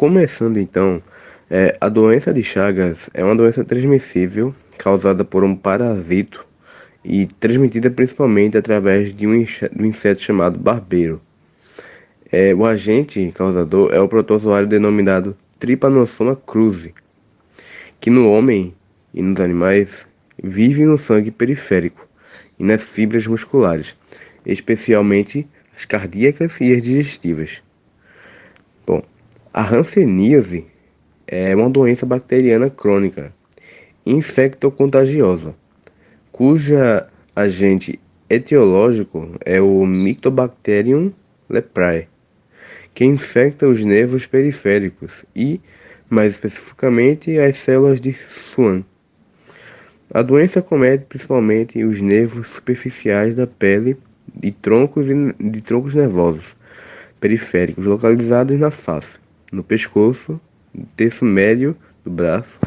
Começando então, a doença de Chagas é uma doença transmissível causada por um parasito e transmitida principalmente através de do inseto chamado barbeiro. O agente causador é o protozoário denominado Trypanosoma cruzi, que no homem e nos animais vive no sangue periférico e nas fibras musculares, especialmente as cardíacas e as digestivas. Bom, a hanseníase é uma doença bacteriana crônica, infectocontagiosa, cuja agente etiológico é o Mycobacterium leprae, que infecta os nervos periféricos e, mais especificamente, as células de Schwann. A doença comete principalmente os nervos superficiais da pele de troncos nervosos periféricos localizados na face, no pescoço, no terço médio do braço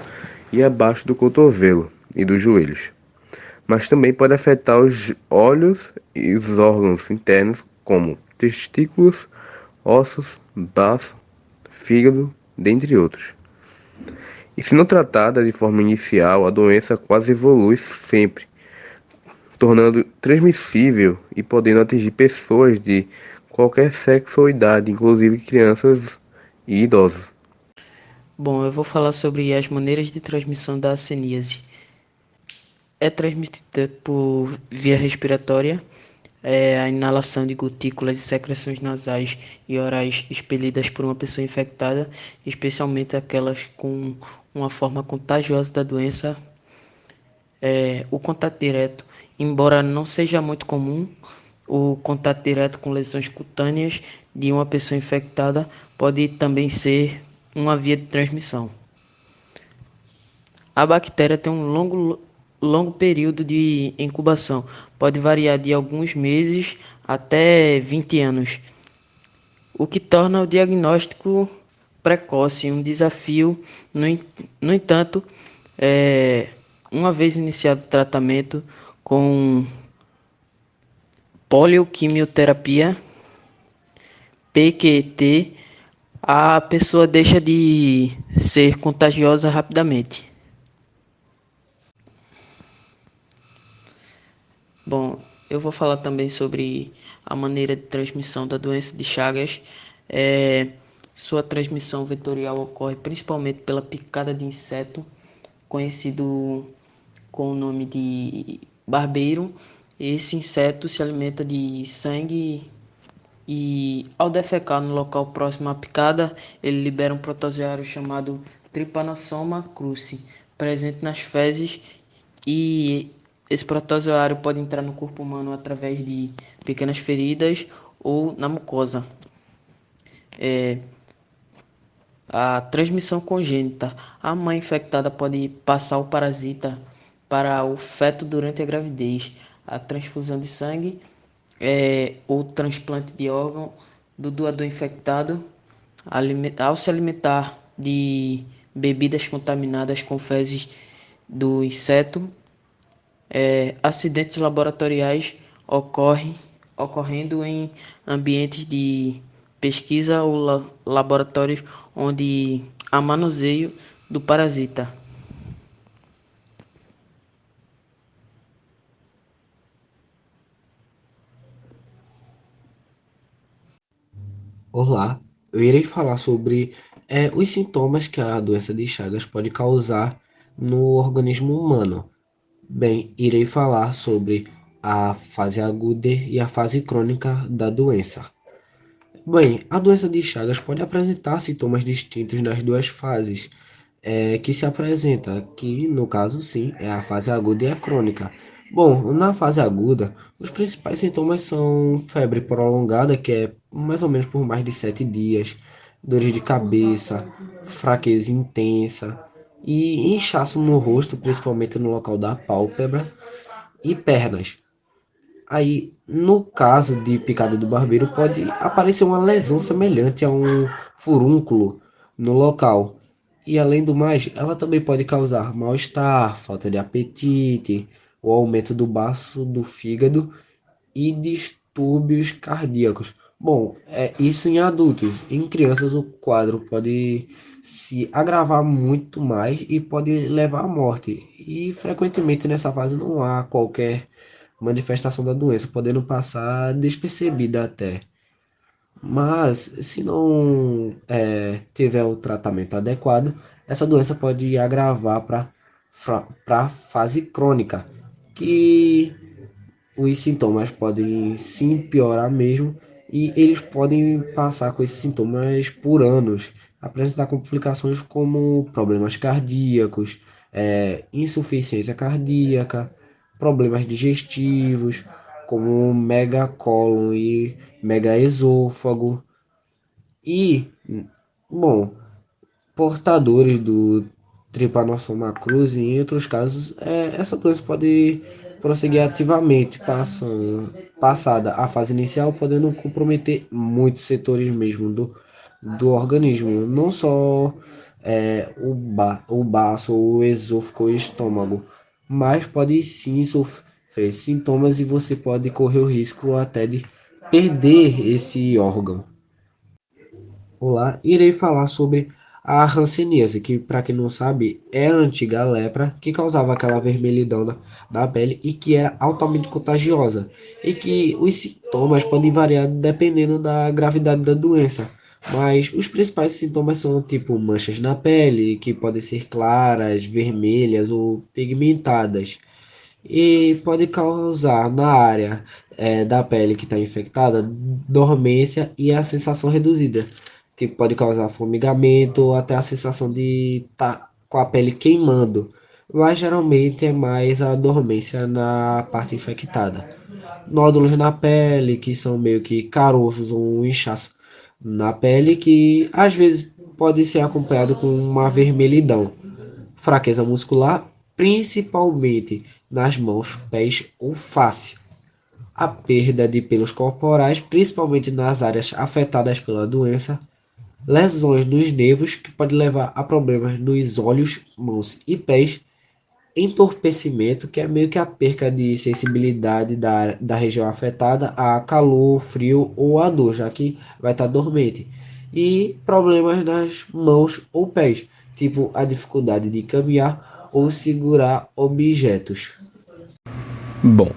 e abaixo do cotovelo e dos joelhos. Mas também pode afetar os olhos e os órgãos internos, como testículos, ossos, baço, fígado, dentre outros. E se não tratada de forma inicial, a doença quase evolui sempre, tornando transmissível e podendo atingir pessoas de qualquer sexo ou idade, inclusive crianças e idosos. Bom, eu vou falar sobre as maneiras de transmissão da hanseníase. É transmitida por via respiratória, a inalação de gotículas e secreções nasais e orais expelidas por uma pessoa infectada, especialmente aquelas com uma forma contagiosa da doença. O contato direto, embora não seja muito comum, o contato direto com lesões cutâneas de uma pessoa infectada pode também ser uma via de transmissão. A bactéria tem um longo período de incubação, pode variar de alguns meses até 20 anos, o que torna o diagnóstico precoce um desafio. No entanto, uma vez iniciado o tratamento com polioquimioterapia, PQT, a pessoa deixa de ser contagiosa rapidamente. Bom, eu vou falar também sobre a maneira de transmissão da doença de Chagas. É, Sua transmissão vetorial ocorre principalmente pela picada de inseto, conhecido com o nome de barbeiro. Esse inseto se alimenta de sangue e, ao defecar no local próximo à picada, ele libera um protozoário chamado Trypanosoma cruzi, presente nas fezes, e esse protozoário pode entrar no corpo humano através de pequenas feridas ou na mucosa. A transmissão congênita. A mãe infectada pode passar o parasita para o feto durante a gravidez. A transfusão de sangue ou transplante de órgão do doador infectado, ao se alimentar de bebidas contaminadas com fezes do inseto. Acidentes laboratoriais ocorrendo em ambientes de pesquisa ou laboratórios onde há manuseio do parasita. Olá, eu irei falar sobre os sintomas que a doença de Chagas pode causar no organismo humano. Bem, irei falar sobre a fase aguda e a fase crônica da doença. Bem, a doença de Chagas pode apresentar sintomas distintos nas duas fases que se apresenta, que no caso sim é a fase aguda e a crônica. Bom, na fase aguda, os principais sintomas são febre prolongada, que é mais ou menos por mais de 7 dias, dores de cabeça, fraqueza intensa e inchaço no rosto, principalmente no local da pálpebra e pernas. Aí, no caso de picada do barbeiro, pode aparecer uma lesão semelhante a um furúnculo no local. E além do mais, ela também pode causar mal-estar, falta de apetite, o aumento do baço do fígado e distúrbios cardíacos. Bom, isso em adultos. Em crianças, o quadro pode se agravar muito mais e pode levar à morte. E frequentemente nessa fase não há qualquer manifestação da doença, podendo passar despercebida até. Mas se não tiver o tratamento adequado, essa doença pode agravar para fase crônica, que os sintomas podem sim piorar mesmo e eles podem passar com esses sintomas por anos, apresentar complicações como problemas cardíacos, insuficiência cardíaca, problemas digestivos, como megacólon e megaesôfago e, bom, portadores do Trypanosoma cruzi, em outros casos, essa doença pode prosseguir ativamente, passada a fase inicial, podendo comprometer muitos setores mesmo do organismo, não só o baço, o esôfago, o estômago, mas pode sim sofrer sintomas e você pode correr o risco até de perder esse órgão. Olá, irei falar sobre a hanseníase, que, para quem não sabe, é a antiga lepra que causava aquela vermelhidão na pele e que era altamente contagiosa, e que os sintomas podem variar dependendo da gravidade da doença. Mas os principais sintomas são tipo manchas na pele, que podem ser claras, vermelhas ou pigmentadas, e pode causar na área da pele que está infectada dormência e a sensação reduzida. Tipo, pode causar formigamento ou até a sensação de estar com a pele queimando. Mas geralmente é mais a dormência na parte infectada. Nódulos na pele, que são meio que caroços ou um inchaço na pele, que às vezes pode ser acompanhado com uma vermelhidão. Fraqueza muscular, principalmente nas mãos, pés ou face. A perda de pelos corporais, principalmente nas áreas afetadas pela doença. Lesões nos nervos, que pode levar a problemas nos olhos, mãos e pés. Entorpecimento, que é meio que a perca de sensibilidade da região afetada a calor, frio ou a dor, já que vai estar dormente. E problemas nas mãos ou pés, tipo a dificuldade de caminhar ou segurar objetos. Bom,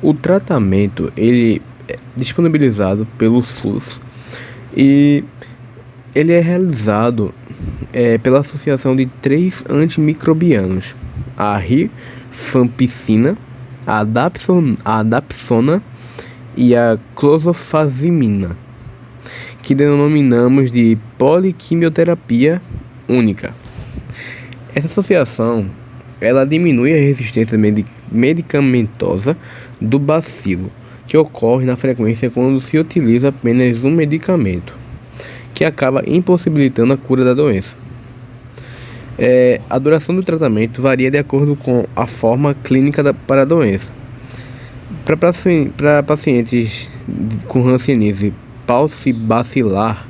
o tratamento ele é disponibilizado pelo SUS e ele é realizado pela associação de três antimicrobianos: a rifampicina, a dapsona e a clozofazimina, que denominamos de poliquimioterapia única. Essa associação ela diminui a resistência medicamentosa do bacilo, que ocorre na frequência quando se utiliza apenas um medicamento, que acaba impossibilitando a cura da doença. A duração do tratamento varia de acordo com a forma clínica para a doença. Para pacientes com hanseníase paucibacilar,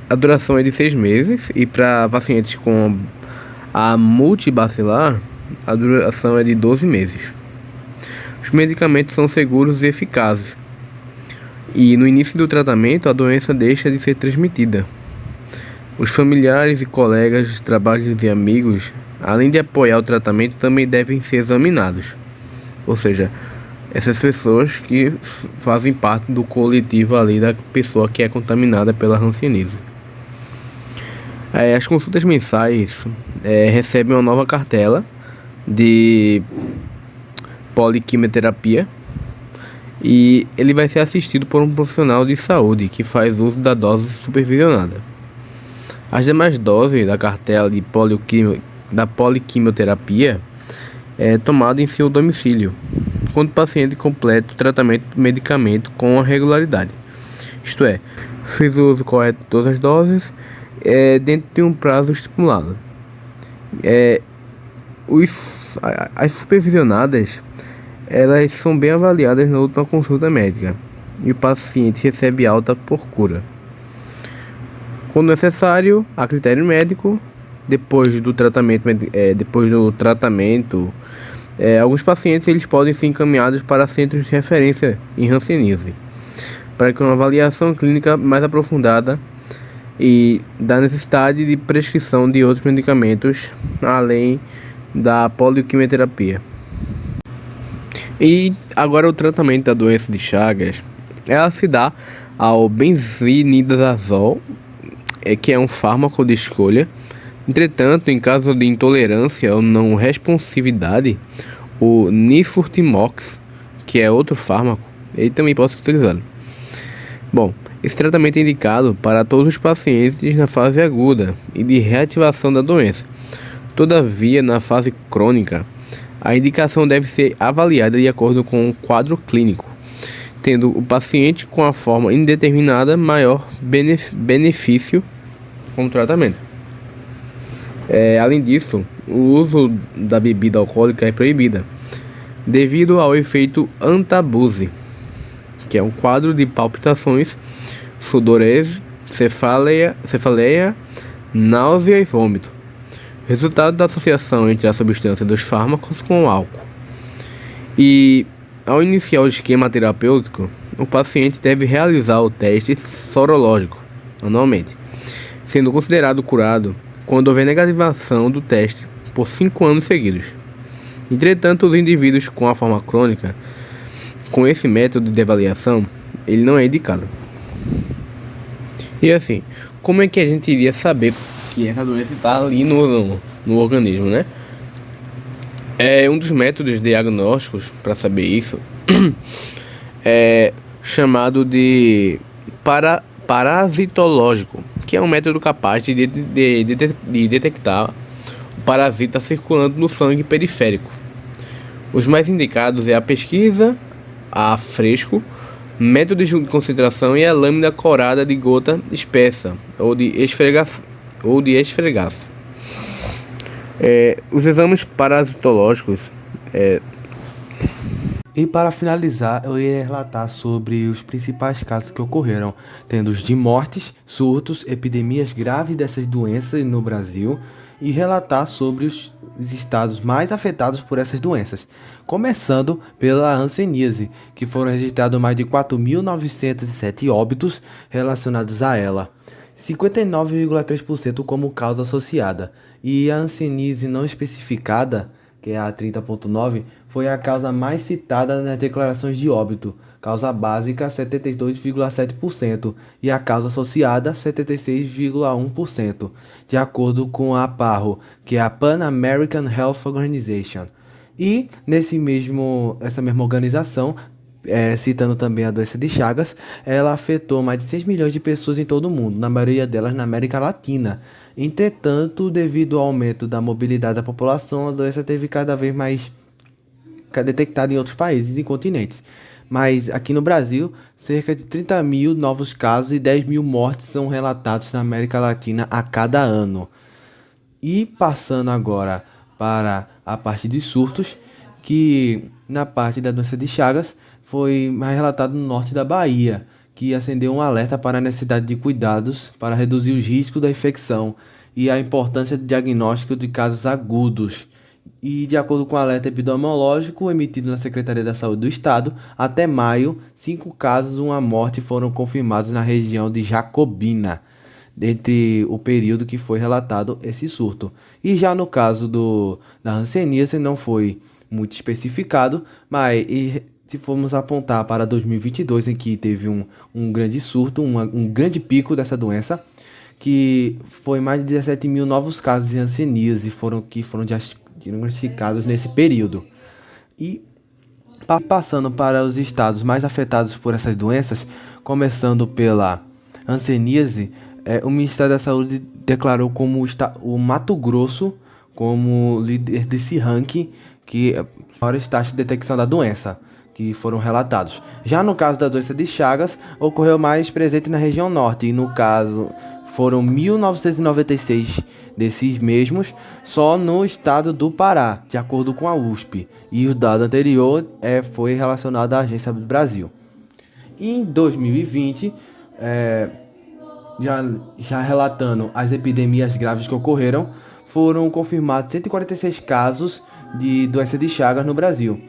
a duração é de 6 meses, e para pacientes com a multibacilar, a duração é de 12 meses. Os medicamentos são seguros e eficazes, e no início do tratamento a doença deixa de ser transmitida. Os familiares e colegas, trabalhos e amigos, além de apoiar o tratamento, também devem ser examinados. Ou seja, essas pessoas que fazem parte do coletivo ali da pessoa que é contaminada pela hanseníase. As consultas mensais recebem uma nova cartela de poliquimioterapia, e ele vai ser assistido por um profissional de saúde que faz uso da dose supervisionada. As demais doses da cartela da poliquimioterapia é tomada em seu domicílio, quando o paciente completa o tratamento do medicamento com a regularidade. Isto é, fez o uso correto de todas as doses dentro de um prazo estipulado. As supervisionadas elas são bem avaliadas na última consulta médica, e o paciente recebe alta por cura. Quando necessário, a critério médico, depois do tratamento, alguns pacientes eles podem ser encaminhados para centros de referência em hanseníase, para que uma avaliação clínica mais aprofundada e da necessidade de prescrição de outros medicamentos além da polioquimioterapia. E agora o tratamento da doença de Chagas, ela se dá ao benzinidazol, que é um fármaco de escolha. Entretanto, em caso de intolerância ou não responsividade, o nifurtimox, que é outro fármaco, ele também pode ser utilizado. Bom, esse tratamento é indicado para todos os pacientes na fase aguda e de reativação da doença. Todavia, na fase crônica, a indicação deve ser avaliada de acordo com o quadro clínico, tendo o paciente com a forma indeterminada maior benefício com o tratamento. Além disso, o uso da bebida alcoólica é proibida, devido ao efeito antabuse, que é um quadro de palpitações, sudorese, cefaleia, náusea e vômito, resultado da associação entre a substância dos fármacos com o álcool. E, ao iniciar o esquema terapêutico, o paciente deve realizar o teste sorológico anualmente, sendo considerado curado quando houver negativação do teste por 5 anos seguidos. Entretanto, os indivíduos com a forma crônica, com esse método de avaliação, ele não é indicado. E assim, como é que a gente iria saber que essa doença está ali no organismo, né? Um dos métodos diagnósticos para saber isso é chamado de parasitológico, que é um método capaz de detectar o parasita circulando no sangue periférico. Os mais indicados é a pesquisa a fresco, método de concentração e a lâmina corada de gota espessa ou de esfregaço. Os exames parasitológicos. E para finalizar, eu irei relatar sobre os principais casos que ocorreram, tendo os de mortes, surtos, epidemias graves dessas doenças no Brasil e relatar sobre os estados mais afetados por essas doenças, começando pela hanseníase, que foram registrados mais de 4.907 óbitos relacionados a ela, 59,3% como causa associada, e a hanseníase não especificada, que é a 30,9%, foi a causa mais citada nas declarações de óbito, causa básica 72,7% e a causa associada 76,1%, de acordo com a PAHO, que é a Pan American Health Organization. E essa mesma organização, citando também a doença de Chagas, ela afetou mais de 6 milhões de pessoas em todo o mundo, na maioria delas na América Latina. Entretanto, devido ao aumento da mobilidade da população, a doença teve cada vez mais detectada em outros países e continentes. Mas aqui no Brasil, cerca de 30 mil novos casos e 10 mil mortes são relatados na América Latina a cada ano. E passando agora para a parte de surtos, que na parte da doença de Chagas foi mais relatado no norte da Bahia, que acendeu um alerta para a necessidade de cuidados para reduzir os riscos da infecção e a importância do diagnóstico de casos agudos. E de acordo com o alerta epidemiológico emitido na Secretaria da Saúde do Estado, até maio, 5 casos e 1 morte foram confirmados na região de Jacobina, dentre o período que foi relatado esse surto. E já no caso da hanseníase não foi muito especificado, mas se formos apontar para 2022, em que teve um grande surto, um grande pico dessa doença, que foi mais de 17 mil novos casos de hanseníase que foram diagnosticados nesse período. E passando para os estados mais afetados por essas doenças, começando pela hanseníase, o Ministério da Saúde declarou como o Mato Grosso como líder desse ranking, que é a maior taxa de detecção da doença que foram relatados. Já no caso da doença de Chagas, ocorreu mais presente na região norte, e no caso foram 1.996 desses mesmos só no estado do Pará, de acordo com a USP, e o dado anterior foi relacionado à Agência do Brasil. Em 2020, já relatando as epidemias graves que ocorreram, foram confirmados 146 casos de doença de Chagas no Brasil,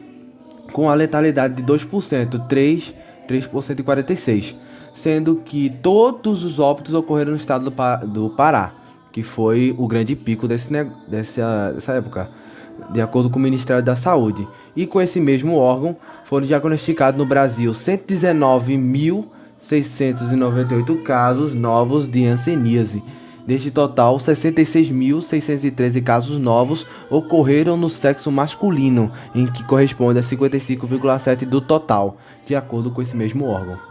com a letalidade de 2%, 3 3 por 146, sendo que todos os óbitos ocorreram no estado do Pará, que foi o grande pico dessa época, de acordo com o Ministério da Saúde. E com esse mesmo órgão, foram diagnosticados no Brasil 119.698 casos novos de hanseníase. Deste total, 66.613 casos novos ocorreram no sexo masculino, em que corresponde a 55,7% do total, de acordo com esse mesmo órgão.